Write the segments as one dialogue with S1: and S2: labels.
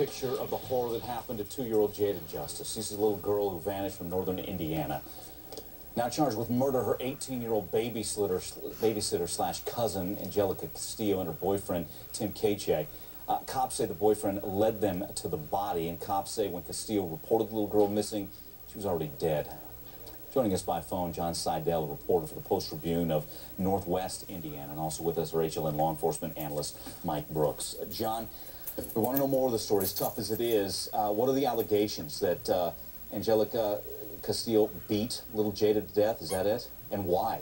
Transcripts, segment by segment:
S1: picture of the horror that happened to 2-year-old Jada Justice. This is a little girl who vanished from northern Indiana. Now charged with murder, her 18-year-old babysitter/cousin, Angelica Castillo, and her boyfriend, Tim Kachek. Cops say the boyfriend led them to the body, and cops say when Castillo reported the little girl missing, she was already dead. Joining us by phone, John Seidel, a reporter for the Post-Tribune of Northwest Indiana, and also with us, HLN law enforcement analyst Mike Brooks. John, we want to know more of the story, as tough as it is. What are the allegations that Angelica Castillo beat little Jada to death? Is that it? And why?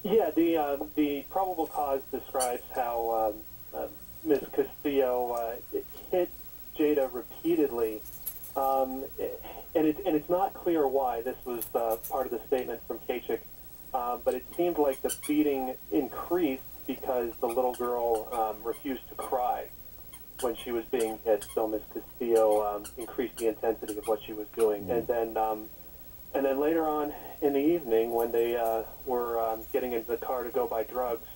S2: Yeah, the probable cause describes how Ms. Castillo hit Jada repeatedly, and it's not clear why. This was part of the statement from Kachek, but it seemed like the beating increased because the little girl refused to cry when she was being hit. So Ms. Castillo increased the intensity of what she was doing, and then later on in the evening, when they were getting into the car to go buy drugs,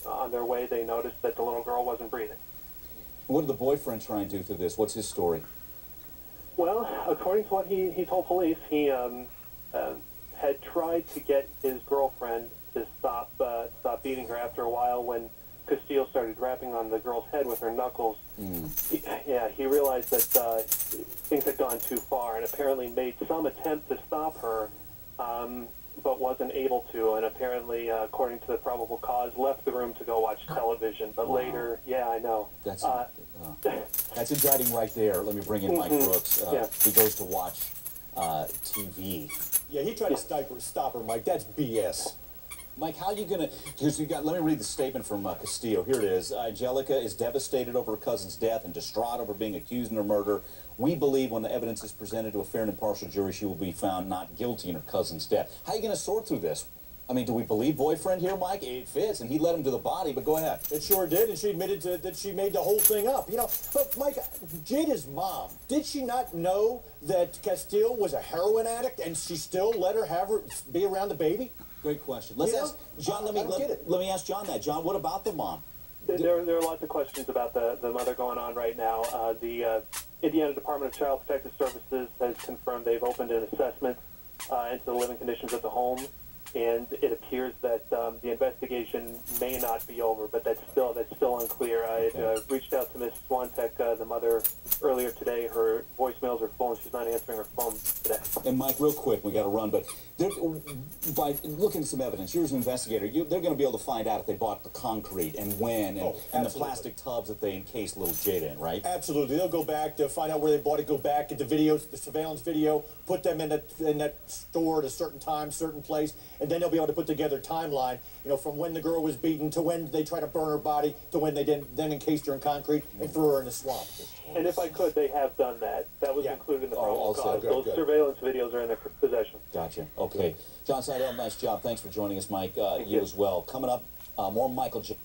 S2: on their way they noticed that the little girl wasn't breathing.
S1: What did the boyfriend try and do through this? What's his story?
S2: Well, according to what he told police, he had tried to get his girlfriend to stop beating her. After a while, when Castillo started rapping on the girl's head with her knuckles, he realized that things had gone too far, and apparently made some attempt to stop her, but wasn't able to, and apparently, according to the probable cause, left the room to go watch television. But later, yeah, I know.
S1: That's indicting right there. Let me bring in Mike Brooks. He goes to watch TV.
S3: Yeah, he tried to stop her, Mike. That's BS.
S1: Mike, how are you going to, because let me read the statement from Castillo. Here it is. Angelica is devastated over her cousin's death and distraught over being accused in her murder. We believe when the evidence is presented to a fair and impartial jury, she will be found not guilty in her cousin's death. How are you going to sort through this? I mean, do we believe boyfriend here, Mike? It fits, and he led him to the body, but go ahead.
S3: It sure did, and she admitted that she made the whole thing up. You know, but Mike, Jada's mom, did she not know that Castillo was a heroin addict, and she still let her be around the baby?
S1: Great question. Let's ask John. Let me ask John that. John, what about the mom?
S2: There are lots of questions about the mother going on right now. The Indiana Department of Child Protective Services has confirmed they've opened an assessment into the living conditions of the home, and it appears that the investigation may not be over, but that's still unclear. I reached out to Ms. Swantek, the mother, earlier today. Her voicemails are full, and she's not answering her phone today.
S1: And Mike, real quick, we got to run, but by looking at some evidence, you're an investigator, they're going to be able to find out if they bought the concrete and when, and the plastic tubs that they encased little Jada in, right?
S3: Absolutely. They'll go back to find out where they bought it, go back, get the videos, the surveillance video, put them in that store at a certain time, certain place, and then they'll be able to put together a timeline, you know, from when the girl was beaten to when they tried to burn her body to when they then encased her in concrete and threw her in the swamp.
S2: And if I could, they have done that. That was included in the probable cause. Those surveillance videos are in their possession.
S1: Gotcha. Okay. John Seidel, nice job. Thanks for joining us, Mike. You as well. Coming up, more Michael J.